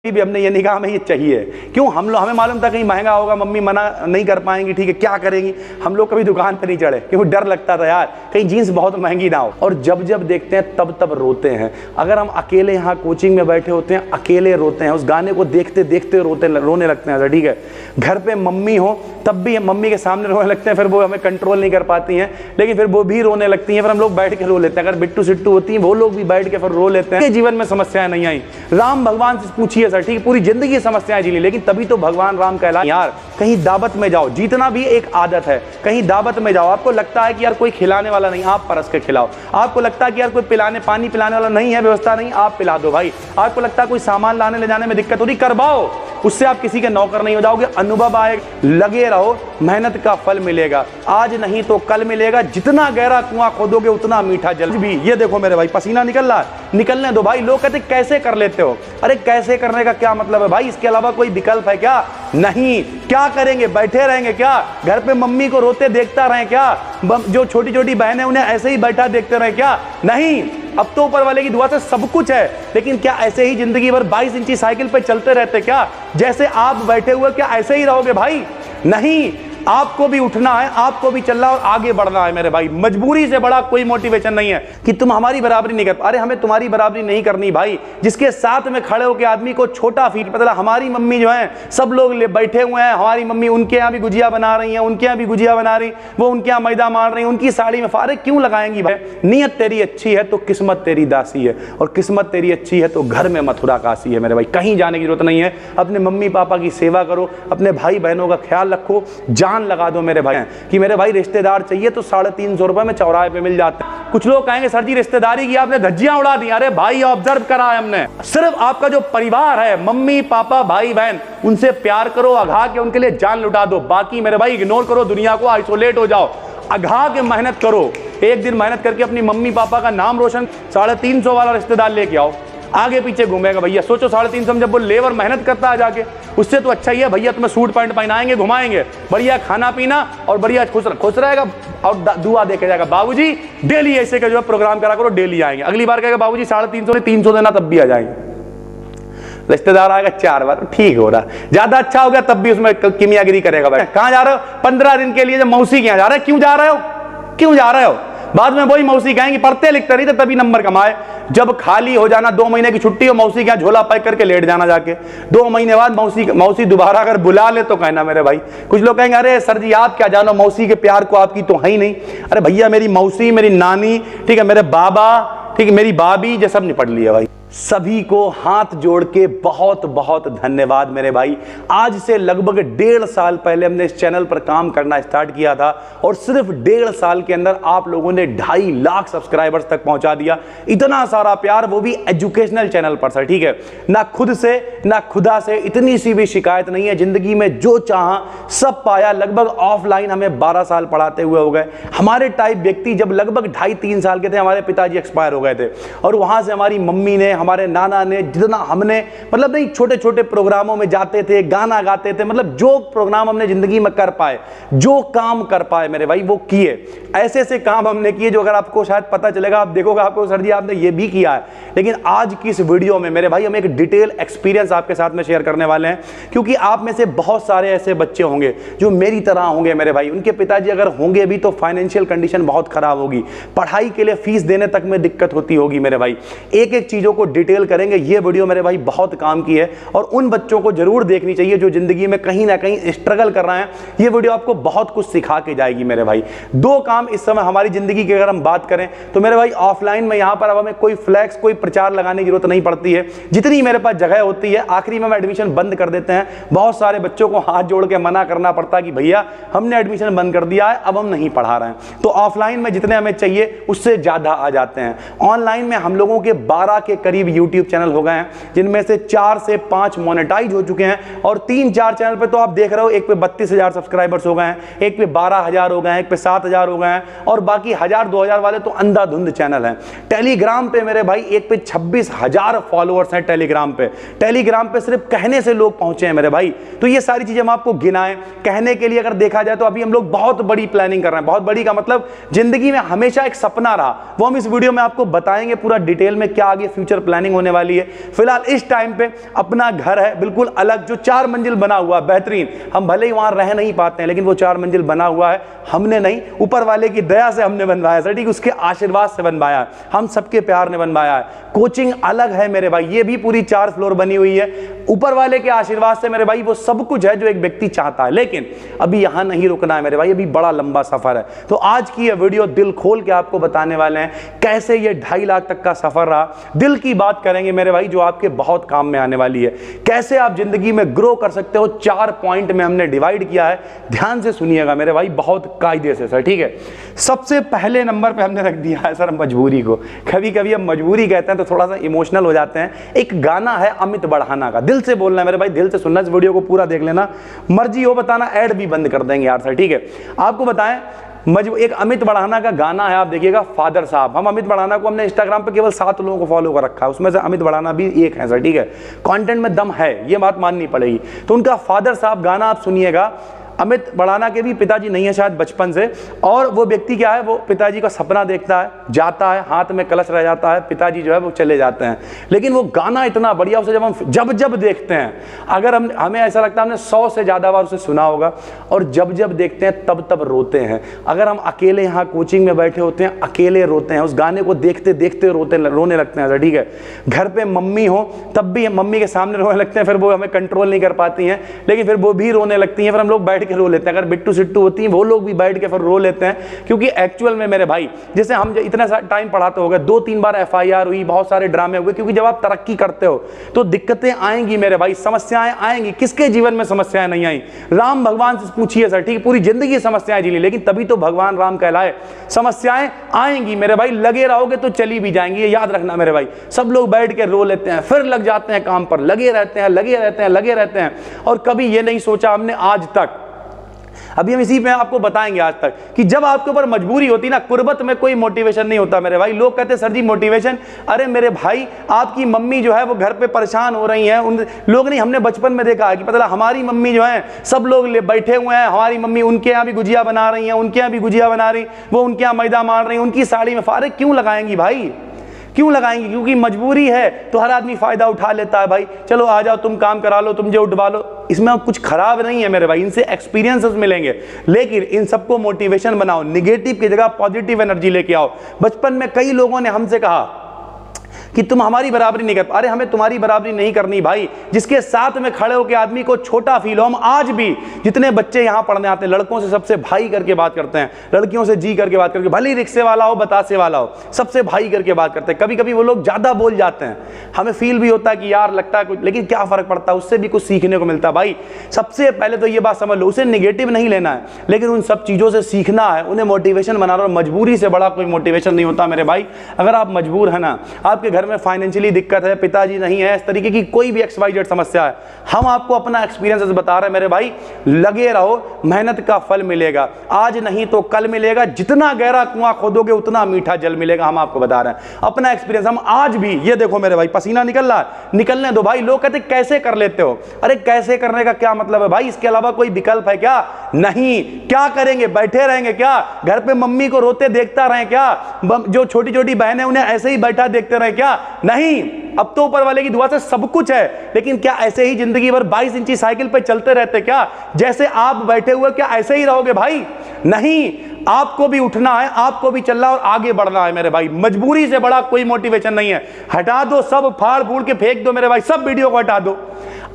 भी हमने ये निगाह में ये चाहिए। क्यों? हमें मालूम था कहीं महंगा होगा, मम्मी मना नहीं कर पाएंगी, ठीक है क्या करेंगी, हम लोग कभी दुकान पे नहीं चढ़े क्योंकि डर लगता था यार कहीं जीन्स बहुत महंगी ना हो। और जब जब देखते हैं तब तब रोते हैं। अगर हम अकेले यहाँ कोचिंग में बैठे होते हैं अकेले रोते हैं, उस गाने को देखते देखते रोने लगते हैं, ठीक है। घर पे मम्मी हो तब भी हम मम्मी के सामने रोने लगते हैं, फिर वो हमें कंट्रोल नहीं कर पाती हैं, लेकिन फिर वो भी रोने लगती हैं, फिर हम लोग बैठ के रो लेते हैं। अगर बिट्टू सिट्टू होती हैं वो लोग भी बैठ के फिर रो लेते हैं। जीवन में समस्याएं नहीं आई, राम भगवान से पूछिए सर, ठीक है, पूरी जिंदगी समस्याएं झेली, लेकिन तभी तो भगवान राम कहला। यार कहीं दावत में जाओ, जीतना भी एक आदत है, कहीं दावत में जाओ, आपको लगता है कि यार कोई खिलाने वाला नहीं, आप परस के खिलाओ। आपको लगता है कि यार कोई पानी पिलाने वाला नहीं है, व्यवस्था नहीं, आप पिला दो भाई। आपको लगता है कोई सामान लाने ले जाने में दिक्कत हो रही, करवाओ, उससे आप किसी के नौकर नहीं हो जाओगे, अनुभव आएगा। लगे रहो, मेहनत का फल मिलेगा, आज नहीं तो कल मिलेगा। जितना गहरा कुआं खोदोगे उतना मीठा जल भी। ये देखो मेरे भाई पसीना निकल रहा है, निकलने दो भाई। लोग कहते कैसे कर लेते हो, अरे कैसे करने का क्या मतलब है भाई, इसके अलावा कोई विकल्प है क्या? नहीं। क्या करेंगे, बैठे रहेंगे क्या? घर पे मम्मी को रोते देखता रहे क्या? जो छोटी छोटी बहनें उन्हें ऐसे ही बैठा देखते रहे क्या? नहीं। अब तो ऊपर वाले की दुआ से सब कुछ है, लेकिन क्या ऐसे ही जिंदगी भर 22 इंची साइकिल पे चलते रहते क्या? जैसे आप बैठे हुए क्या ऐसे ही रहोगे भाई? नहीं, आपको भी उठना है, आपको भी चलना और आगे बढ़ना है मेरे भाई। मजबूरी से बड़ा कोई मोटिवेशन नहीं है कि तुम हमारी बराबरी नहीं कर। अरे हमें तुम्हारी बराबरी नहीं करनी भाई, जिसके साथ में खड़े होकर आदमी को छोटा फील पता। हमारी मम्मी जो है सब लोग बैठे हुए हैं, हमारी मम्मी उनके यहाँ भी गुजिया बना रही है, उनके यहाँ भी गुजिया बना रही, वो उनके यहाँ मैदा मार रही है, उनकी साड़ी में फारे क्यों लगाएंगी भाई? नियत तेरी अच्छी है तो किस्मत तेरी दासी है, और किस्मत तेरी अच्छी है तो घर में मथुरा काशी है मेरे भाई। कहीं जाने की जरूरत नहीं है, अपने मम्मी पापा की सेवा करो, अपने भाई बहनों का ख्याल रखो, जान लगा दो मेरे भाई। कि मेरे भाई रिश्तेदार चाहिए तो 350 रुपए में चौराहे पे मिल जाते हैं। कुछ लोग कहेंगे सर जी रिश्तेदारी की आपने धज्जियां उड़ा दी। अरे भाई ऑब्जर्व करा है हमने, सिर्फ आपका जो परिवार है, मम्मी पापा भाई बहन, उनसे प्यार करो, अघा के उनके लिए जान लुटा दो। बाकी मेरे भाई इग्नोर करो दुनिया को, आइसोलेट हो जाओ, अघा के मेहनत करो। एक दिन मेहनत करके अपनी मम्मी पापा का नाम रोशन, 350 वाला रिश्तेदार लेके आओ, आगे पीछे घूमेगा भैया। सोचो 350 में जब वो लेबर मेहनत करता है जाके, उससे तो अच्छा ही है भैया तुम्हें सूट पैंट पहनाएंगे, घुमाएंगे, बढ़िया खाना पीना और बढ़िया खुश रहेगा और दुआ देके जाएगा। बाबूजी डेली ऐसे का जो है प्रोग्राम करा करो, डेली आएंगे। अगली बार कहेगा बाबूजी 350 में 300 देना, तब भी आ जाएंगे। रिश्तेदार आएगा 4 बार, ठीक हो रहा, ज्यादा अच्छा हो गया तब भी उसमें किमियागिरी करेगा। भाई कहाँ जा रहे हो? 15 दिन के लिए जब मौसी के यहाँ जा रहे हो, क्यों जा रहे हो, क्यों जा रहे हो? बाद में वही मौसी कहेंगे पढ़ते लिखते नहीं थे तभी नंबर कमाए। जब खाली हो जाना, 2 महीने की छुट्टी हो, मौसी क्या झोला पैक करके लेट जाना जाके। 2 महीने बाद मौसी दोबारा अगर बुला ले तो कहना मेरे भाई। कुछ लोग कहेंगे अरे सर जी आप क्या जानो मौसी के प्यार को, आपकी तो है ही नहीं। अरे भैया मेरी मौसी, मेरी नानी, ठीक है, मेरे बाबा, ठीक है, मेरी भाभी, ये सब निपट लिया भाई। सभी को हाथ जोड़ के बहुत बहुत धन्यवाद मेरे भाई। आज से लगभग 1.5 साल पहले हमने इस चैनल पर काम करना स्टार्ट किया था, और सिर्फ 1.5 साल के अंदर आप लोगों ने 2.5 लाख सब्सक्राइबर्स तक पहुंचा दिया। इतना सारा प्यार, वो भी एजुकेशनल चैनल पर सर, ठीक है। ना खुद से ना खुदा से इतनी सी भी शिकायत नहीं है। जिंदगी में जो चाहा सब पाया। लगभग ऑफलाइन हमें 12 साल पढ़ाते हुए हो गए। हमारे टाइप व्यक्ति जब लगभग 2.5-3 साल के थे, हमारे पिताजी एक्सपायर हो गए थे, और वहां से हमारी मम्मी ने, हमारे नाना ने, जितना हमने मतलब नहीं छोटे छोटे प्रोग्रामों में जाते थे, गाना गाते थे, मतलब जो प्रोग्राम हमने जिंदगी में कर पाए, जो काम कर पाए मेरे भाई वो किए। ऐसे ऐसे काम हमने किए जो अगर आपको शायद पता चलेगा, आप देखोगे आपको सर जी आपने ये भी किया है। लेकिन आज की इस वीडियो में मेरे भाई हम एक डिटेल एक्सपीरियंस आपके साथ में शेयर करने वाले हैं, क्योंकि आप में से बहुत सारे ऐसे बच्चे होंगे जो मेरी तरह होंगे मेरे भाई। उनके पिताजी अगर होंगे भी तो फाइनेंशियल कंडीशन बहुत खराब होगी, पढ़ाई के लिए फीस देने तक में दिक्कत होती होगी मेरे भाई। एक एक चीजों को डिटेल करेंगे। ये वीडियो मेरे भाई बहुत काम की है, और उन बच्चों को जरूर देखनी चाहिए जो जिंदगी में कहीं ना कहीं स्ट्रगल कर रहे हैं। ये वीडियो आपको बहुत कुछ सिखा के जाएगी मेरे भाई। 2 काम इस समय हमारी जिंदगी की अगर हम बात करें तो मेरे भाई ऑफलाइन में यहां पर अब हमें कोई फ्लैक्स, कोई प्रचार लगाने की जरूरत नहीं पड़ती है। जितनी मेरे पास जगह होती है आखिरी में हम एडमिशन बंद कर देते हैं। बहुत सारे बच्चों को हाथ जोड़ के मना करना पड़ता है कि भैया हमने एडमिशन बंद कर दिया है, अब हम नहीं पढ़ा रहे हैं। तो ऑफलाइन में जितने हमें चाहिए उससे ज्यादा आ जाते हैं। ऑनलाइन में हम लोगों के 12 के करीब यूट्यूब चैनल हो गए हैं, जिनमें से 4 से 5 मोनेटाइज हो चुके हैं, और 3-4 चैनल पे तो आप देख रहे हो, एक पे 32,000 सब्सक्राइबर्स हो गए हैं, एक पे 12,000 हो गए हैं, एक पे 7,000 हो गए हैं, और बाकी 1,000-2,000 वाले तो अंधाधुंध चैनल हैं। टेलीग्राम पे मेरे भाई एक पे 26,000 फॉलोअर्स हैं टेलीग्राम पे। टेलीग्राम पे सिर्फ कहने से लोग पहुंचे हैं मेरे भाई। तो ये सारी चीजें हम आपको गिनाएं। कहने के लिए अगर देखा जाए तो अभी हम लोग बहुत बड़ी प्लानिंग कर रहे हैं। बहुत बड़ी का मतलब जिंदगी में हमेशा एक सपना रहा, वो हम इस वीडियो में आपको बताएंगे पूरा डिटेल में, क्या आगे फ्यूचर प्लानिंग होने वाली है। फिलहाल इस टाइम पे अपना घर है बिल्कुल अलग, जो 4 मंजिल बना हुआ बेहतरीन। हम भले ही वहां रह नहीं पाते हैं, लेकिन वो 4 मंजिल बना हुआ है, हमने नहीं, ऊपर वाले की दया से हमने बनवाया सर, ठीक, उसके आशीर्वाद से बनवाया, हम सबके प्यार ने बनवाया है। कोचिंग अलग है मेरे भाई, ये भी पूरी 4 फ्लोर बनी हुई है, ऊपर वाले के आशीर्वाद से मेरे भाई वो सब कुछ है जो एक व्यक्ति चाहता है। लेकिन अभी यहां नहीं रुकना है मेरे भाई, अभी बड़ा लंबा सफर है। तो आज की ये वीडियो दिल खोल के आपको बताने वाले हैं कैसे ये 2.5 लाख तक का सफर रहा। दिल की बात करेंगे मेरे भाई जो आपके बहुत काम में आने वाली है, कैसे आप जिंदगी में ग्रो कर सकते हो। 4 पॉइंट में हमने डिवाइड किया है, ध्यान से सुनिएगा मेरे भाई, बहुत कायदे से सर, ठीक है। सबसे पहले नंबर पे हमने रख दिया है सर मजबूरी को। कभी कभी हम मजबूरी कहते हैं तो थोड़ा सा इमोशनल हो जाते हैं। एक गाना है अमित बढ़ाना का, दिल से बोलना है मेरे भाई, दिल से सुनना, इस वीडियो को पूरा देख लेना, मर्जी हो बताना, ऐड भी बंद कर देंगे यार सर, ठीक है। आपको बताएं एक अमित बढ़ाना का गाना है, आप देखिएगा, फादर साहब। हम अमित बढ़ाना को हमने इंस्टाग्राम पे केवल 7 लोगों को फॉलो कर रखा है, उसमें से अमित बढ़ाना भी एक है सर, ठीक है। कंटेंट में दम है, ये बात माननी पड़ेगी। तो उनका फादर साहब गाना आप सुनिएगा। अमित बढ़ाना के भी पिताजी नहीं है शायद बचपन से, और वो व्यक्ति क्या है, वो पिताजी का सपना देखता है, जाता है, हाथ में कलश रह जाता है, पिताजी जो है वो चले जाते हैं। लेकिन वो गाना इतना बढ़िया, उसे जब देखते हैं, अगर हमें ऐसा लगता है हमने 100 से ज़्यादा बार उसे सुना होगा, और जब देखते हैं तब रोते हैं। अगर हम अकेले यहाँ कोचिंग में बैठे होते हैं, अकेले रोते हैं, उस गाने को देखते रोने लगते हैं, ठीक है। घर पे मम्मी हो तब भी मम्मी के सामने रोने लगते हैं, फिर वो हमें कंट्रोल नहीं कर पाती हैं, लेकिन फिर वो भी रोने लगती हैं, फिर हम लोग बैठ रो लेते हैं। अगर बिट्टू सिट्टू होती हैं वो लोग भी बैठ के फिर रो लेते हैं, क्योंकि एक्चुअल में मेरे भाई, जैसे हम इतना टाइम पढ़ाते हो गए, 2-3 बार FIR हुई, बहुत सारे ड्रामे हुए, क्योंकि जब आप तरक्की करते हो तो दिक्कतें आएंगी मेरे भाई, समस्याएं आएंगी। किसके जीवन में समस्याएं नहीं आई? राम भगवान से पूछिए सर, ठीक है, पूरी जिंदगी समस्याएं झेली, लेकिन तभी तो भगवान राम कहलाए। समस्याएं आएंगी मेरे भाई, लगे रहोगे तो चली भी जाएंगी, ये याद रखना मेरे भाई। सब लोग बैठ के रो लेते हैं, फिर लग जाते हैं काम पर, लगे रहते हैं, और कभी ये नहीं सोचा हमने आज तक, अभी हम इसी में आपको बताएंगे आज तक, कि जब आपके ऊपर मजबूरी होती ना, कुर्बत में कोई मोटिवेशन नहीं होता मेरे भाई। लोग कहते हैं सर जी मोटिवेशन, अरे मेरे भाई आपकी मम्मी जो है वो घर पे परेशान हो रही हैं, उन लोग नहीं, हमने बचपन में देखा है कि पता हमारी मम्मी जो है, सब लोग बैठे हुए हैं, हमारी मम्मी उनके यहाँ भी गुजिया बना रही हैं, उनके यहाँ भी गुजिया बना रही, वो उनके यहाँ मैदा मार रही, उनकी साड़ी में फारे क्यों लगाएंगी भाई, क्यों लगाएंगे? क्योंकि मजबूरी है, तो हर आदमी फायदा उठा लेता है भाई। चलो आ जाओ, तुम काम करा लो, तुम जो उठवा लो, इसमें कुछ खराब नहीं है मेरे भाई, इनसे एक्सपीरियंसेस मिलेंगे। लेकिन इन सबको मोटिवेशन बनाओ, निगेटिव की जगह पॉजिटिव एनर्जी लेके आओ। बचपन में कई लोगों ने हमसे कहा कि तुम हमारी बराबरी नहीं कर, अरे हमें तुम्हारी बराबरी नहीं करनी भाई। जिसके साथ में खड़े होकर आदमी को छोटा फील हो, हम आज भी जितने बच्चे यहाँ पढ़ने आते हैं, लड़कों से सबसे भाई करके बात करते हैं, लड़कियों से जी करके बात करके, भले ही रिक्शे वाला हो, बतासे वाला हो, सबसे भाई करके बात करते हैं। कभी कभी वो लोग ज्यादा बोल जाते हैं, हमें फील भी होता है कि यार लगता है कुछ, लेकिन क्या फर्क पड़ता है, उससे भी कुछ सीखने को मिलता है भाई। सबसे पहले तो ये बात समझ लो, उसे निगेटिव नहीं लेना है, लेकिन उन सब चीजों से सीखना है, उन्हें मोटिवेशन बनाना। और मजबूरी से बड़ा कोई मोटिवेशन नहीं होता मेरे भाई। अगर आप मजबूर है ना, आपके घर में फाइनेंशियली दिक्कत है, पिताजी नहीं है, इस तरीके की कोई भी XYZ समस्या है, हम आपको अपना एक्सपीरियंस बता रहे हैं मेरे भाई। लगे रहो, मेहनत का फल मिलेगा, आज नहीं तो कल मिलेगा। जितना गहरा कुआं खोदोगे उतना मीठा जल मिलेगा, हम आपको बता रहे हैं अपना एक्सपीरियंस। हम आज भी, ये देखो मेरे भाई, पसीना निकल रहा है, निकलने दो भाई। लोग कहते कैसे कर लेते हो, अरे कैसे करने का क्या मतलब है भाई, इसके अलावा कोई विकल्प है क्या? नहीं। क्या करेंगे, बैठे रहेंगे क्या? घर पे मम्मी को रोते देखता रहे क्या? जो छोटी छोटी बहनें उन्हें ऐसे ही बैठा देखते रहे क्या? नहीं। अब तो ऊपर वाले की दुआ से सब कुछ है, लेकिन क्या ऐसे ही जिंदगी भर 22 इंची साइकिल पे चलते रहते क्या? जैसे आप बैठे हुए क्या ऐसे ही रहोगे भाई? नहीं, आपको भी उठना है, आपको भी चलना और आगे बढ़ना है मेरे भाई। मजबूरी से बड़ा कोई मोटिवेशन नहीं है। हटा दो सब, फाड़ फूड़ के फेंक दो मेरे भाई, सब वीडियो को हटा दो।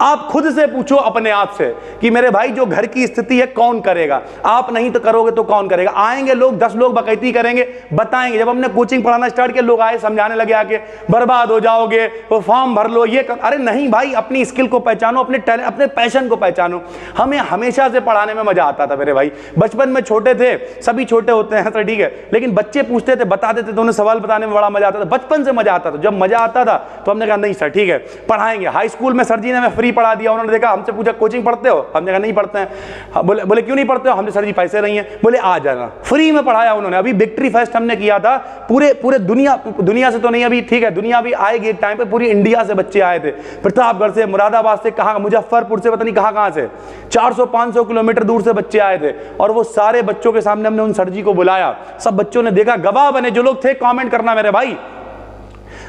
आप खुद से पूछो अपने आप से कि मेरे भाई जो घर की स्थिति है कौन करेगा? आप नहीं तो करोगे तो कौन करेगा? आएंगे लोग, 10 लोग बकैती करेंगे, बताएंगे। जब हमने कोचिंग पढ़ाना स्टार्ट किया, लोग आए समझाने लगे आके, बर्बाद हो जाओगे, वो फॉर्म भर लो, ये कर। अरे नहीं भाई, अपनी स्किल को पहचानो, अपने टैलेंट, अपने पैशन को पहचानो। हमें हमेशा से पढ़ाने में मजा आता था मेरे भाई। बचपन में छोटे थे, सभी छोटे होते हैं, ठीक है, लेकिन बच्चे पूछते थे, बता देते थे, उन्हें सवाल बताने में बड़ा मजा आता था। बचपन से मजा आता था। जब मजा आता था तो हमने कहा नहीं सर ठीक है पढ़ाएंगे। हाई स्कूल में सर जी ने हमें फ्री पढ़ा दिया। उन्होंने देखा, हमसे पूछा कोचिंग पढ़ते हो? हमने कहा नहीं पढ़ते हैं। बोले क्यों नहीं पढ़ते हो? हमने सर जी पैसे नहीं है। बोले आ जाना। फ्री में पढ़ाया उन्होंने। अभी विक्ट्री फेस्ट हमने किया था, पूरे दुनिया से तो नहीं, अभी ठीक है दुनिया भी आएगी एक टाइम पे, पूरी इंडिया से बच्चे आए थे, प्रतापगढ़ से, मुरादाबाद से, कहां, मुजफ्फरपुर से, पता नहीं कहां से, 400-500 किलोमीटर दूर से बच्चे आए थे। और वो सारे बच्चों के सामने हमने उन सर जी को बुलाया। सब बच्चों ने देखा, गवाह बने जो लोग थे। कमेंट करना मेरे भाई,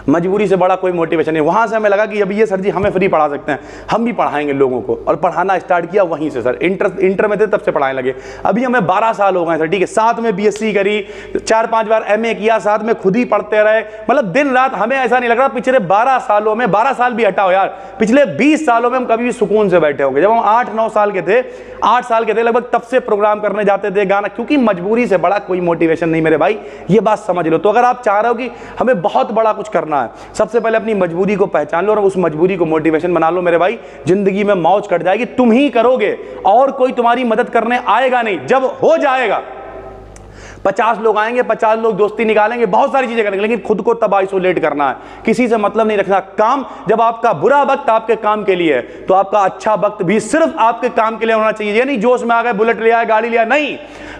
मजबूरी से बड़ा कोई मोटिवेशन नहीं। वहाँ से हमें लगा कि अब ये सर जी हमें फ्री पढ़ा सकते हैं, हम भी पढ़ाएंगे लोगों को, और पढ़ाना स्टार्ट किया वहीं से सर। इंटर में थे तब से पढ़ाने लगे। अभी हमें 12 साल हो गए सर, ठीक है। साथ में बीएससी करी, 4-5 बार एमए किया, साथ में खुद ही पढ़ते रहे, मतलब दिन रात। हमें ऐसा नहीं लग रहा पिछले 12 सालों में, 12 साल भी हटाओ यार, पिछले 20 सालों में हम कभी भी सुकून से बैठे होंगे। जब हम 8-9 साल के थे, 8 साल के थे लगभग, तब से प्रोग्राम करने जाते थे, गाना, क्योंकि मजबूरी से बड़ा कोई मोटिवेशन नहीं मेरे भाई, ये बात समझ लो। तो अगर आप चाह रहे हो कि हमें बहुत बड़ा कुछ करना है, सबसे पहले अपनी मजबूरी को पहचान लो और उस मजबूरी को मोटिवेशन बना लो मेरे भाई। जिंदगी में मौज कट जाएगी, तुम ही करोगे और कोई तुम्हारी मदद करने आएगा नहीं। जब हो जाएगा 50 लोग आएंगे, 50 लोग दोस्ती निकालेंगे, बहुत सारी चीजें करेंगे, लेकिन खुद को तब आइसोलेट करना है, किसी से मतलब नहीं रखना। काम, जब आपका बुरा वक्त आपके काम के लिए है, तो आपका अच्छा वक्त भी सिर्फ आपके काम के लिए होना चाहिए। ये नहीं जोश में आ गए, बुलेट लिया, गाड़ी लिया, नहीं,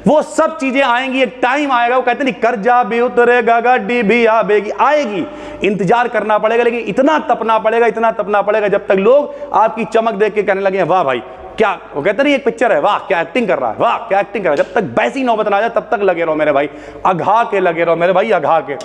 वो सब चीजें आएंगी, एक टाइम आएगा, वो कहते नहीं कर्जा भी उतरेगा, गाड़ी भी आएगी, इंतजार करना पड़ेगा, लेकिन इतना तपना पड़ेगा, इतना तपना पड़ेगा जब तक लोग आपकी चमक देख के कहने लगे वाह भाई क्या, वो कहते नहीं एक पिक्चर है, वाह क्या एक्टिंग कर रहा है, वाह क्या एक्टिंग कर रहा है। जब तक वैसी नौबत ना आ जाए तब तक लगे रहो मेरे भाई, अघा के लगे रहो मेरे भाई, अघा के।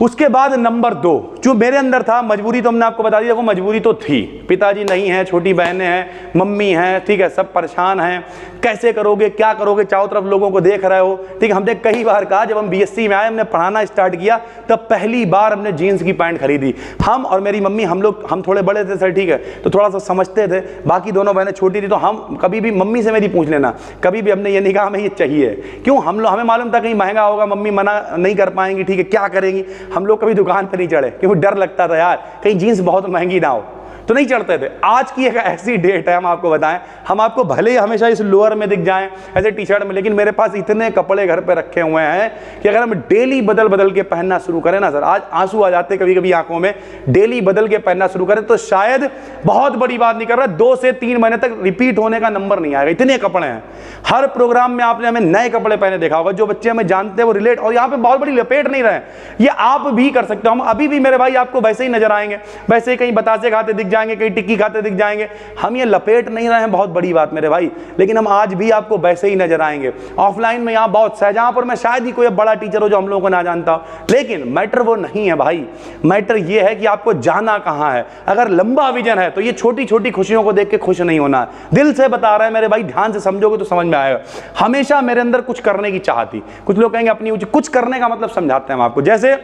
उसके बाद नंबर 2 जो मेरे अंदर था, मजबूरी तो हमने आपको बता दिया, वो मजबूरी तो थी, पिताजी नहीं है, छोटी बहनें हैं, मम्मी हैं, ठीक है, सब परेशान हैं, कैसे करोगे, क्या करोगे, चारों तरफ लोगों को देख रहे हो, ठीक है। हमने कई बार कहा, जब हम बीएससी में आए, हमने पढ़ाना स्टार्ट किया, तब पहली बार हमने जीन्स की पैंट खरीदी, हम और मेरी मम्मी। हम थोड़े बड़े थे सर, ठीक है, तो थोड़ा सा समझते थे, बाकी दोनों बहनें छोटी थी, तो हम कभी भी मम्मी से मेरी पूछ लेना, कभी भी हमने ये नहीं कहा हमें ये चाहिए, क्यों, हमें मालूम था कहीं महंगा होगा, मम्मी मना नहीं कर पाएंगी, ठीक है, क्या करेंगी। हम लोग कभी दुकान पर नहीं चढ़े, क्योंकि डर लगता था यार कहीं जीन्स बहुत महंगी ना हो, तो नहीं चढ़ते थे। आज की एक ऐसी डेट है, हम आपको बताएं, हम आपको भले ही हमेशा इस लोअर में दिख जाएं, ऐसे टी शर्ट में, लेकिन मेरे पास इतने कपड़े घर पे रखे हुए हैं कि अगर हम डेली बदल बदल के पहनना शुरू करें ना सर, आज आंसू आ जाते कभी कभी आंखों में, डेली बदल के पहनना शुरू करें तो शायद, बहुत बड़ी बात नहीं कर रहा, 2 से 3 महीने तक रिपीट होने का नंबर नहीं आएगा, इतने कपड़े हैं। हर प्रोग्राम में आपने हमें नए कपड़े पहने देखा होगा, जो बच्चे हमें जानते हैं वो रिलेट, और यहाँ पे बहुत बड़ी लपेट नहीं रहे, ये आप भी कर सकते हो। हम अभी भी मेरे भाई आपको वैसे ही नजर आएंगे, वैसे ही कहीं बतासे खाते दिख जाएंगे, कहीं टिक्की खाते दिख जाएंगे, हम ये लपेट नहीं रहे हैं, बहुत बड़ी बात मेरे भाई, लेकिन हम आज भी आपको वैसे ही नजर आएंगे। ऑफलाइन में यहाँ बहुत शाहजहांपुर में शायद ही कोई बड़ा टीचर हो जो हम लोगों को ना जानता हो, लेकिन मैटर वो नहीं है भाई, मैटर ये है कि आपको जाना कहाँ है। अगर लंबा विजन है तो ये छोटी छोटी खुशियों को देख के खुश नहीं होना, दिल से बता रहा है मेरे भाई, ध्यान से समझोगे तो समझ में आएगा। हमेशा मेरे अंदर कुछ करने की चाह थी, कुछ लोग कहेंगे अपनी कुछ करने का मतलब समझाते हैं हम आपको, जैसे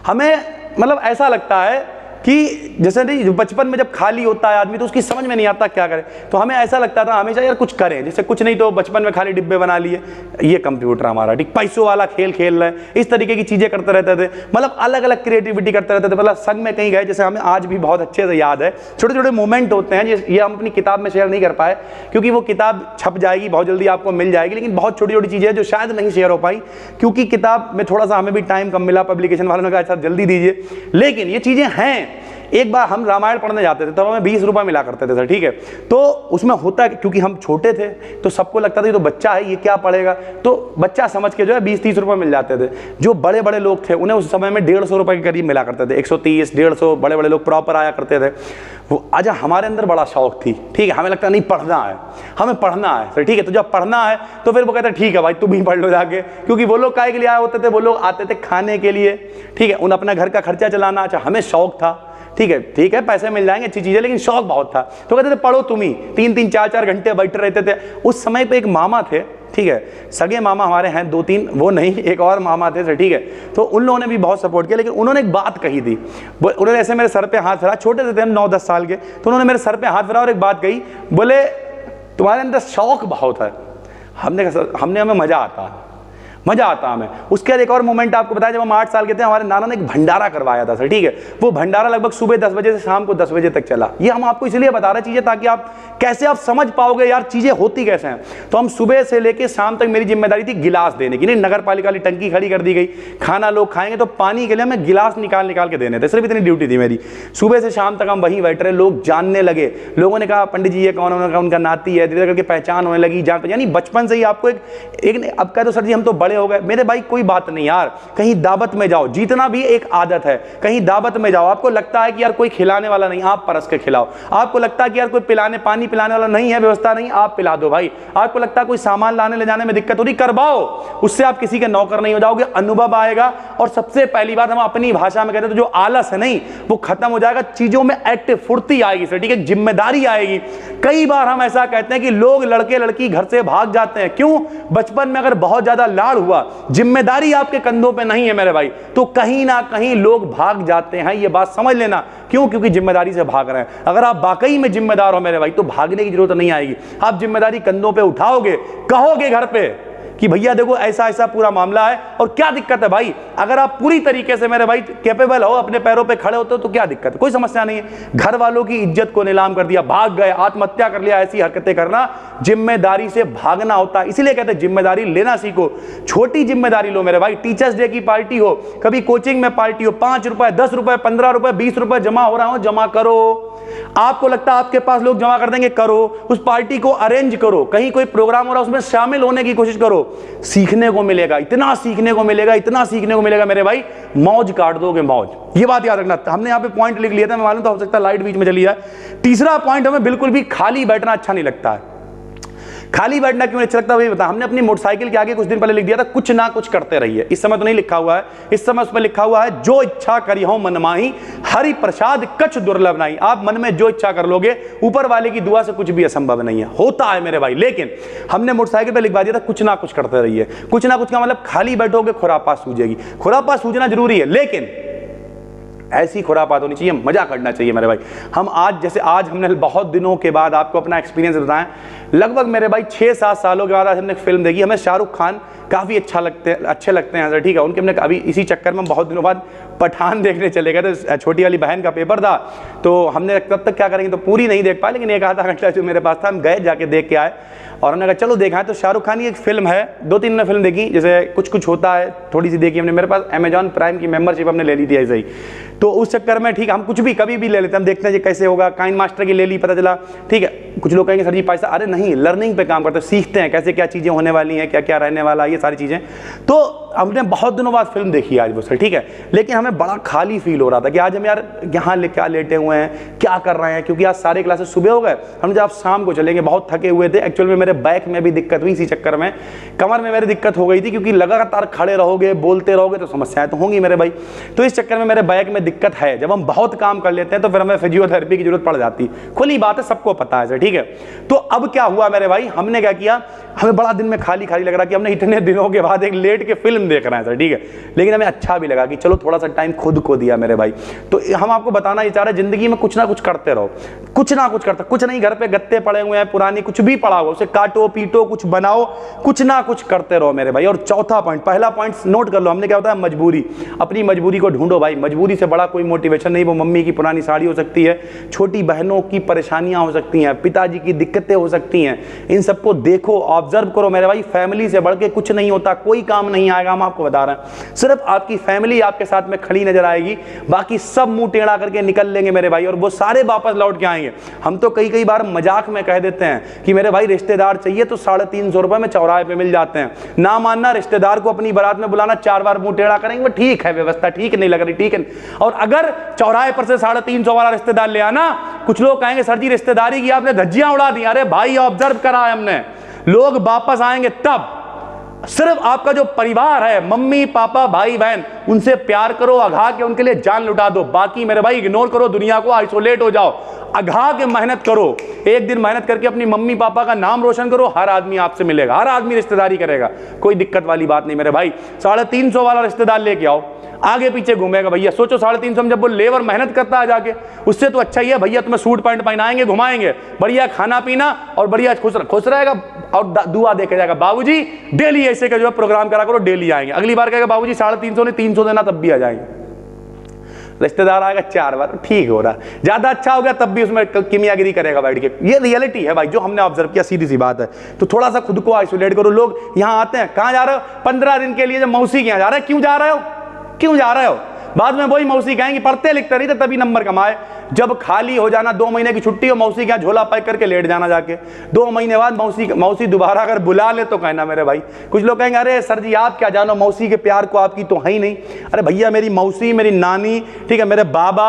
हमें मतलब ऐसा लगता है कि जैसे नहीं, बचपन में जब खाली होता है आदमी तो उसकी समझ में नहीं आता क्या करे, तो हमें ऐसा लगता था हमेशा यार कुछ करें, जैसे कुछ नहीं तो बचपन में खाली डिब्बे बना लिए, ये कंप्यूटर हमारा, ठीक, पैसों वाला खेल खेल रहे, इस तरीके की चीजें करते रहते थे, मतलब अलग अलग क्रिएटिविटी करते रहते थे। मतलब संग में कहीं गए, जैसे हमें आज भी बहुत अच्छे से याद है, छोटे छोटे मोमेंट होते हैं, ये हम अपनी किताब में शेयर नहीं कर पाए, क्योंकि वो किताब छप जाएगी, बहुत जल्दी आपको मिल जाएगी, लेकिन बहुत छोटी छोटी चीजें जो शायद नहीं शेयर हो पाई, क्योंकि किताब में थोड़ा सा हमें भी टाइम कम मिला, पब्लिकेशन वालों ने कहा अच्छा जल्दी दीजिए, लेकिन ये चीजें हैं। एक बार हम रामायण पढ़ने जाते थे, तब हमें 20 रुपये मिला करते थे सर, ठीक है, तो उसमें होता है क्योंकि हम छोटे थे तो सबको लगता था ये तो बच्चा है, ये क्या पढ़ेगा, तो बच्चा समझ के जो है 20-30 रुपये मिल जाते थे। जो बड़े बड़े लोग थे उन्हें उस समय में 150 रुपये के करीब मिला करते थे, 130, 150, बड़े बड़े लोग प्रॉपर आया करते थे। वो अच्छा हमारे अंदर बड़ा शौक थी, ठीक है, हमें लगता नहीं पढ़ना है, हमें पढ़ना है सर, ठीक है, तो जब पढ़ना है तो फिर वो कहते ठीक है भाई तुम ही पढ़ लो जाके, क्योंकि वो लोग काहे के लिए आए होते थे, वो लोग आते थे खाने के लिए, ठीक है, उन अपना घर का खर्चा चलाना। अच्छा हमें शौक था, ठीक है, पैसे मिल जाएंगे, अच्छी चीजें, लेकिन शौक बहुत था, तो कहते थे पढ़ो तुम ही, 3-3, 4-4 घंटे बैठे रहते थे। उस समय पे एक मामा थे, ठीक है, सगे मामा हमारे हैं 2-3, वो नहीं, एक और मामा थे सर, ठीक है, तो उन लोगों ने भी बहुत सपोर्ट किया, लेकिन उन्होंने एक बात कही थी, उन्होंने ऐसे मेरे सर पे हाथ फिरा, छोटे थे हम 9-10 साल के, तो उन्होंने मेरे सर पे हाथ फिरा और एक बात कही, बोले तुम्हारे अंदर शौक बहुत है। हमें मजा आता हमें। उसके बाद एक और मोमेंट आपको बताया, जब हम 8 साल के थे, हमारे नाना ने एक भंडारा करवाया था सर, ठीक है, वो भंडारा लगभग सुबह 10 बजे से शाम को 10 बजे तक चला। ये हम आपको इसलिए बता रहे चीजें ताकि आप कैसे आप समझ पाओगे यार चीजें होती कैसे हैं। तो हम सुबह से लेके शाम तक मेरी जिम्मेदारी थी गिलास देने की, नहीं नगर पालिका वाली टंकी खड़ी कर दी गई, खाना लोग खाएंगे तो पानी के लिए हमें गिलास निकाल के देने थे, सिर्फ इतनी ड्यूटी थी मेरी। सुबह से शाम तक हम वहीं बैठ रहे, लोग जानने लगे, लोगों ने कहा पंडित जी ये कौन, उन्होंने कहा उनका नाती है, धीरे करके पहचान होने लगी, यानी बचपन से ही आपको एक अब कह दो सर जी हम तो बड़े हो गए। मेरे भाई कोई बात नहीं यार, कहीं दावत में जाओ, जीतना भी एक आदत है। कहीं दावत में जाओ, आपको लगता है कि यार कोई खिलाने वाला नहीं, आप परस के खिलाओ। आपको लगता है कि यार कोई पानी पिलाने वाला नहीं है, व्यवस्था नहीं, आप पिला दो भाई। आपको लगता है कोई सामान लाने ले जाने में दिक्कत हो रही, करवाओ, उससे आप किसी के नौकर नहीं हो जाओगे, अनुभव आएगा। और सबसे पहली बात, हम अपनी भाषा में कहते हैं तो जो आलस है नहीं वो खत्म हो जाएगा, चीजों में एक्टिव फुर्ती आएगी सर, ठीक है, जिम्मेदारी आएगी। कई बार हम ऐसा कहते हैं कि लोग लड़के लड़की घर से भाग जाते हैं, क्यों? बचपन में अगर बहुत ज्यादा लाड़ हुआ, जिम्मेदारी आपके कंधों पे नहीं है मेरे भाई, तो कहीं ना कहीं लोग भाग जाते हैं, ये बात समझ लेना। क्यों? क्योंकि जिम्मेदारी से भाग रहे हैं। अगर आप वाकई में जिम्मेदार हो मेरे भाई तो भागने की जरूरत नहीं आएगी। आप जिम्मेदारी कंधों पे उठाओगे, कहोगे घर पे कि भैया देखो ऐसा ऐसा पूरा मामला है और क्या दिक्कत है भाई। अगर आप पूरी तरीके से मेरे भाई कैपेबल हो, अपने पैरों पे खड़े होते हो तो क्या दिक्कत है, कोई समस्या नहीं है। घर वालों की इज्जत को नीलाम कर दिया, भाग गए, आत्महत्या कर लिया, ऐसी हरकतें करना जिम्मेदारी से भागना होता है। इसीलिए कहते हैं जिम्मेदारी लेना सीखो। छोटी जिम्मेदारी लो मेरे भाई, टीचर्स डे की पार्टी हो, कभी कोचिंग में पार्टी हो, 5 रुपए 10 रुपए 15 रुपए 20 रुपए जमा हो रहा हो, जमा करो। आपको लगता है आपके पास लोग जमा कर देंगे, करो, उस पार्टी को अरेंज करो। कहीं कोई प्रोग्राम हो रहा है उसमें शामिल होने की कोशिश करो, सीखने को मिलेगा, इतना सीखने को मिलेगा, इतना सीखने को मिलेगा मेरे भाई, मौज काट दोगे मौज। ये बात याद रखना। हमने यहाँ पे पॉइंट लिख लिया था, मैं मालूम तो हो सकता है लाइट बीच में चली जाए। तीसरा पॉइंट, हमें बिल्कुल भी खाली बैठना अच्छा नहीं लगता है। खाली बैठना क्यों अच्छा लगता है वही बता। हमने अपनी मोटरसाइकिल के आगे कुछ दिन पहले लिख दिया था, कुछ ना कुछ करते रहिए। इस समय तो नहीं लिखा हुआ है, इस समय उस पर लिखा हुआ है, जो इच्छा करी हो मन माही, हरि प्रसाद कछ दुर्लभ नहीं। आप मन में जो इच्छा कर लोगे, ऊपर वाले की दुआ से कुछ भी असंभव नहीं है, होता है मेरे भाई। लेकिन हमने मोटरसाइकिल पे लिखवा दिया था, कुछ ना कुछ करते रहिए। कुछ ना कुछ का मतलब खाली बैठोगे खुरापात सूझेगी। खुरापात सूझना जरूरी है, लेकिन ऐसी खुरापात होनी चाहिए, मजा करना चाहिए मेरे भाई। हम आज जैसे आज हमने बहुत दिनों के बाद आपको अपना एक्सपीरियंस बताएं, लगभग मेरे भाई 6-7 सालों के बाद आज हमने फिल्म देखी। हमें शाहरुख खान काफ़ी अच्छे लगते हैं, ठीक है। उनके हमने अभी इसी चक्कर में बहुत दिनों बाद पठान देखने चले गए थे। छोटी वाली बहन का पेपर था तो हमने तब तक क्या करेंगे तो पूरी नहीं देख पाए, लेकिन एक आधा घंटा जो मेरे पास था हम गए, जाके देख के आए। और हमने कहा चलो देखा है। तो शाहरुख खान की एक फिल्म है, 2-3 ने फिल्म देखी, जैसे कुछ कुछ होता है, थोड़ी सी देखी हमने। मेरे पास अमेजॉन प्राइम की मेंबरशिप हमने ले ली थी ऐसे ही, तो उस चक्कर में ठीक हम कुछ भी कभी भी ले लेते हैं, हम देखते हैं जी कैसे होगा। काइन मास्टर की ले ली, पता चला, ठीक है। कुछ लोग कहेंगे सर जी पैसा, अरे नहीं, लर्निंग पे काम करते हैं, सीखते हैं कैसे क्या चीज़ें होने वाली हैं, क्या क्या रहने वाला, ये सारी चीज़ें। तो हमने बहुत दिनों बाद फिल्म देखी आज वो सर, ठीक है। लेकिन हमें बड़ा खाली फील हो रहा था कि आज हम यार यहाँ क्या लेटे हुए हैं, क्या कर रहे हैं, क्योंकि आज सारे क्लासेस सुबह हो गए, हम जब शाम को चलेंगे, बहुत थके हुए थे। एक्चुअल में मेरे बैक में भी दिक्कत हुई, इसी चक्कर में कमर में मेरी दिक्कत हो गई थी, क्योंकि लगातार खड़े रहोगे, बोलते रहोगे तो समस्याएं तो होंगी मेरे भाई। तो इस चक्कर में मेरे बैक में दिक्कत है। जब हम बहुत काम कर लेते हैं तो फिर हमें फिजियोथेरेपी की जरूरत पड़ जाती, खुली बात है, सबको पता है सर, ठीक है। तो अब क्या हुआ मेरे भाई, हमने क्या किया, हमें बड़ा दिन में खाली खाली लग रहा कि हमने इतने दिनों के बाद एक लेट के फिल्म देख रहे हैं सर, ठीक है। लेकिन हमें अच्छा भी लगा कि चलो थोड़ा सा टाइम खुद को दिया मेरे भाई। तो हम आपको बताना ये चाह रहे हैं, जिंदगी में कुछ ना कुछ करते रहो, कुछ ना कुछ करते, कुछ नहीं घर पे गत्ते पड़े हुए हैं पुरानी, कुछ भी पड़ा हुआ उसे काटो पीटो, कुछ बनाओ, कुछ ना कुछ करते रहो मेरे भाई। और चौथा पॉइंट, पहला पॉइंट नोट कर लो हमने, क्या होता है, मजबूरी। अपनी मजबूरी को ढूंढो भाई, मजबूरी से बड़ा कोई मोटिवेशन नहीं। वो मम्मी की पुरानी साड़ी हो सकती है, छोटी बहनों की परेशानियां हो सकती हैं, पिताजी की दिक्कतें हो सकती हैं, इन सबको देखो, ऑब्जर्व करो मेरे भाई। फैमिली से बढ़ के कुछ नहीं होता, कोई काम नहीं आएगा, हम आपको बता रहे हैं। सिर्फ आपकी फैमिली आपके साथ में खड़ी नजर आएगी, बाकी सब मुंह टेढ़ा करके निकल लेंगे मेरे भाई, और वो सारे वापस लौट के आएंगे। हम तो कई बार मजाक में कह देते हैं कि मेरे भाई रिश्तेदार चाहिए तो 350 रुपए में चौराहे पे मिल जाते हैं। ना मानना, रिश्तेदार को अपनी बारात में बुलाना, 4 बार मुंह टेढ़ा करेंगे, वो ठीक है, व्यवस्था ठीक नहीं लग रही, ठीक है। और अगर चौराहे पर से 350 वाला रिश्तेदार ले आना, कुछ लोग कहेंगे सर जी रिश्तेदारी की आपने धज्जियां उड़ा दी। अरे भाई ऑब्जर्व करा है हमने, लोग वापस आएंगे तब। सिर्फ आपका जो परिवार है, मम्मी पापा भाई बहन, उनसे प्यार करो, अघा के उनके लिए जान लुटा दो। बाकी मेरे भाई इग्नोर करो दुनिया को, आइसोलेट हो जाओ, अघा के मेहनत करो। एक दिन मेहनत करके अपनी मम्मी पापा का नाम रोशन करो, हर आदमी आपसे मिलेगा, हर आदमी रिश्तेदारी करेगा, कोई दिक्कत वाली बात नहीं मेरे भाई। 350 वाला रिश्तेदार लेके आओ, आगे पीछे घूमेगा भैया। सोचो 350 में जब वो लेबर मेहनत करता है जाके, उससे तो अच्छा ही है भैया तुम्हें सूट पैंट पहनाएंगे, घुमाएंगे, बढ़िया खाना पीना और बढ़िया खुश रहेगा, और दुआ देके जाएगा बाबूजी डेली ऐसे का जो है प्रोग्राम करा करो, डेली आएंगे। अगली बार कहेगा बाबूजी 350 ने 300 देना, तब भी आ जाएंगे। रिश्तेदार आएगा 4 बार, ठीक हो रहा, ज्यादा अच्छा हो गया तब भी उसमें किमियागिरी करेगा बैठ के। ये रियलिटी है भाई, जो हमने ऑब्जर्व किया, सीधी सी बात है। तो थोड़ा सा खुद को आइसोलेट करो। लोग यहाँ आते हैं, कहाँ जा रहे हो, 15 दिन के लिए जब मौसी के यहाँ जा रहे हैं, क्यों जा रहे हो, क्यों जा रहे हो? बाद में वही मौसी कहेंगे पढ़ते लिखते नहीं थे तभी नंबर कमाए। जब खाली हो जाना, 2 महीने की छुट्टी हो, मौसी के यहाँ झोला पैक करके लेट जाना जाके। 2 महीने बाद मौसी दोबारा अगर बुला ले तो कहना मेरे भाई। कुछ लोग कहेंगे अरे सर जी आप क्या जानो मौसी के प्यार को, आपकी तो है ही नहीं। अरे भैया मेरी मौसी, मेरी नानी, ठीक है, मेरे बाबा,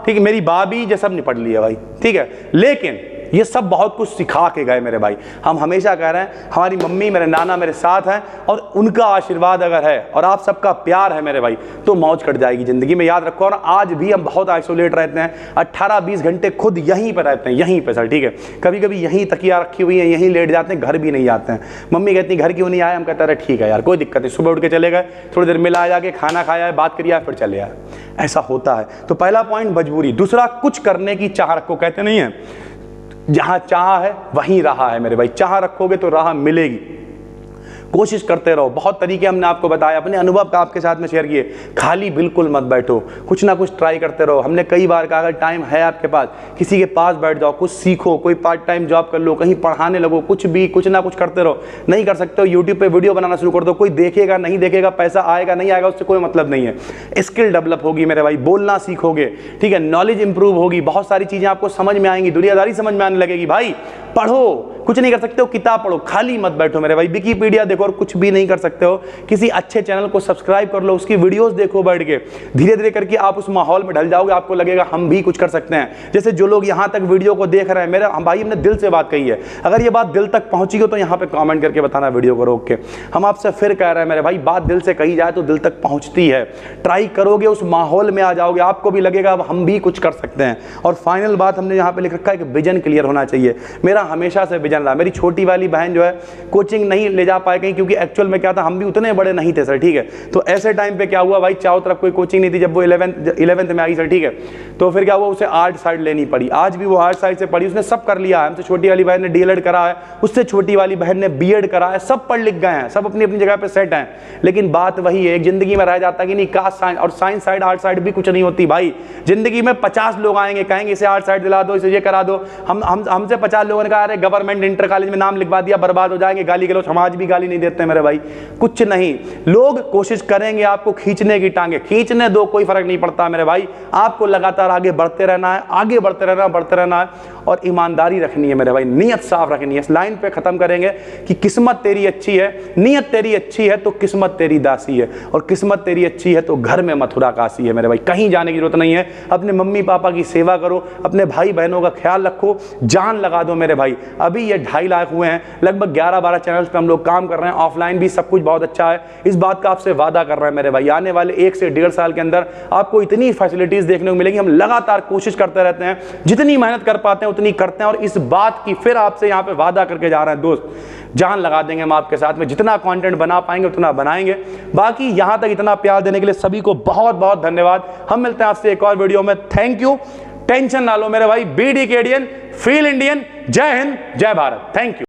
ठीक है, मेरी भाभी, ये सब निपट लिया भाई, ठीक है। लेकिन ये सब बहुत कुछ सिखा के गए मेरे भाई। हम हमेशा कह रहे हैं हमारी मम्मी, मेरे नाना मेरे साथ हैं, और उनका आशीर्वाद अगर है और आप सबका प्यार है मेरे भाई, तो मौज कट जाएगी ज़िंदगी में, याद रखो। और आज भी हम बहुत आइसोलेट रहते हैं, 18-20 घंटे खुद यहीं पर रहते हैं, यहीं पर सर, ठीक है। कभी कभी यहीं तकिया रखी हुई है, यहीं लेट जाते हैं, घर भी नहीं जाते हैं। मम्मी कहती घर क्यों नहीं आए, हम कहते हैं ठीक है यार कोई दिक्कत नहीं, सुबह उठ के चले गए, थोड़ी देर मिला जाके खाना खाया, बात करिए, फिर चले आए। ऐसा होता है। तो पहला पॉइंट मजबूरी। दूसरा, कुछ करने की चाह रखो। कहते नहीं है जहां चाह है वहीं राह है मेरे भाई। चाह रखोगे तो राह मिलेगी। कोशिश करते रहो। बहुत तरीके हमने आपको बताया, अपने अनुभव का आपके साथ में शेयर किए। खाली बिल्कुल मत बैठो, कुछ ना कुछ ट्राई करते रहो। हमने कई बार कहा अगर टाइम है आपके पास, किसी के पास बैठ जाओ, कुछ सीखो, कोई पार्ट टाइम जॉब कर लो, कहीं पढ़ाने लगो, कुछ भी, कुछ ना कुछ करते रहो। नहीं कर सकते हो यूट्यूब पे वीडियो बनाना शुरू कर दो। कोई देखेगा नहीं देखेगा, पैसा आएगा नहीं आएगा, उससे कोई मतलब नहीं है। स्किल डेवलप होगी मेरे भाई, बोलना सीखोगे, ठीक है, नॉलेज इंप्रूव होगी, बहुत सारी चीजें आपको समझ में आएंगी, दुनियादारी समझ में आने लगेगी। भाई पढ़ो, कुछ नहीं कर सकते हो किताब पढ़ो, खाली मत बैठो मेरे भाई। विकिपीडिया देखो और कुछ भी नहीं कर सकते हो, किसी अच्छे चैनल को सब्सक्राइब कर लो, उसकी वीडियोस देखो बैठ के। धीरे धीरे करके आप उस माहौल में ढल जाओगे, आपको लगेगा हम भी कुछ कर सकते हैं। जैसे जो लोग यहाँ तक वीडियो को देख रहे हैं, मेरा भाई हमने दिल से बात कही है, अगर ये बात दिल तक पहुंची हो तो यहाँ पे कमेंट करके बताना वीडियो को रोक के। हम आपसे फिर कह रहे हैं मेरे भाई, बात दिल से कही जाए तो दिल तक पहुंचती है। ट्राई करोगे, उस माहौल में आ जाओगे, आपको भी लगेगा अब हम भी कुछ कर सकते हैं। और फाइनल बात हमने यहाँ पे लिख रखा है कि विजन क्लियर होना चाहिए। मेरा हमेशा से विजन रहा। मेरी छोटी वाली बहन जो है कोचिंग नहीं ले जा पाए कहीं, क्योंकि एक्चुअल में क्या था, हम भी उतने बड़े नहीं थे सर, ठीक है। तो ऐसे टाइम पे क्या हुआ भाई, चारों तरफ कोई कोचिंग नहीं थी। जब वो 11th में आई सर, ठीक है, तो फिर क्या हुआ, उसे आर्ट साइड लेनी पड़ी। आज भी वो आर्ट साइड से पढ़ी, उसने सब कर लिया है। हमसे छोटी वाली बहन ने डीएलएड करा है, उससे छोटी वाली बहन ने बीएड करा है, सब पढ़ लिख गए हैं, सब अपनी अपनी जगह पे सेट हैं। लेकिन बात वही है, एक जिंदगी में रह जाता कि नहीं, काश साइंस, और साइंस साइड आर्ट साइड भी कुछ नहीं होती भाई। जिंदगी में 50 लोग आएंगे, कहेंगे इसे आर्ट साइड दिला दो, इसे ये करा दो। हमसे 50 लोगों ने कहा अरे गवर्नमेंट इंटर कॉलेज में नाम लिखवा दिया, बर्बाद हो जाएंगे, गाली गलौज। समाज भी गाली नहीं देते हैं मेरे भाई, कुछ नहीं। लोग कोशिश करेंगे आपको खींचने की, टांगे खींचने दो, कोई फर्क नहीं पड़ता मेरे भाई। आपको लगातार आगे बढ़ते रहना है, आगे बढ़ते रहना है, और ईमानदारी रखनी है मेरे भाई, नियत साफ रखनी है। इस लाइन पे खत्म करेंगे कि किस्मत तेरी अच्छी है, नियत तेरी अच्छी है तो किस्मत तेरी दासी है, और किस्मत तेरी अच्छी है तो घर में मथुरा काशी है मेरे भाई। कहीं जाने की जरूरत नहीं है। अपने मम्मी पापा की सेवा करो, अपने भाई बहनों का ख्याल रखो, जान लगा दो मेरे भाई। अभी ये 2.5 लाख हुए हैं, लगभग 11-12 चैनल्स पे हम लोग काम कर रहे हैं। ऑफलाइन भी सब कुछ बहुत अच्छा है। इस बात का आपसे वादा कर रहे हैं मेरे भाई, आने वाले 1 से 1.5 साल के अंदर आपको इतनी फैसिलिटीज देखने को मिलेगी। हम लगातार कोशिश करते रहते हैं, जितनी मेहनत कर पाते हैं उतनी करते हैं, और इस बात की फिर आपसे यहाँ पे वादा करके जा रहे हैं दोस्त, जान लगा देंगे हम आपके साथ में। जितना कंटेंट बना पाएंगे उतना बनाएंगे। बाकी यहाँ तक इतना प्यार देने के लिए सभी को बहुत बहुत धन्यवाद। हम मिलते हैं आपसे एक और वीडियो में। Thank you. टेंशन ना लो मेरे भाई, बी डीकेडियन, फील इंडियन। जय हिंद, जय भारत। Thank you.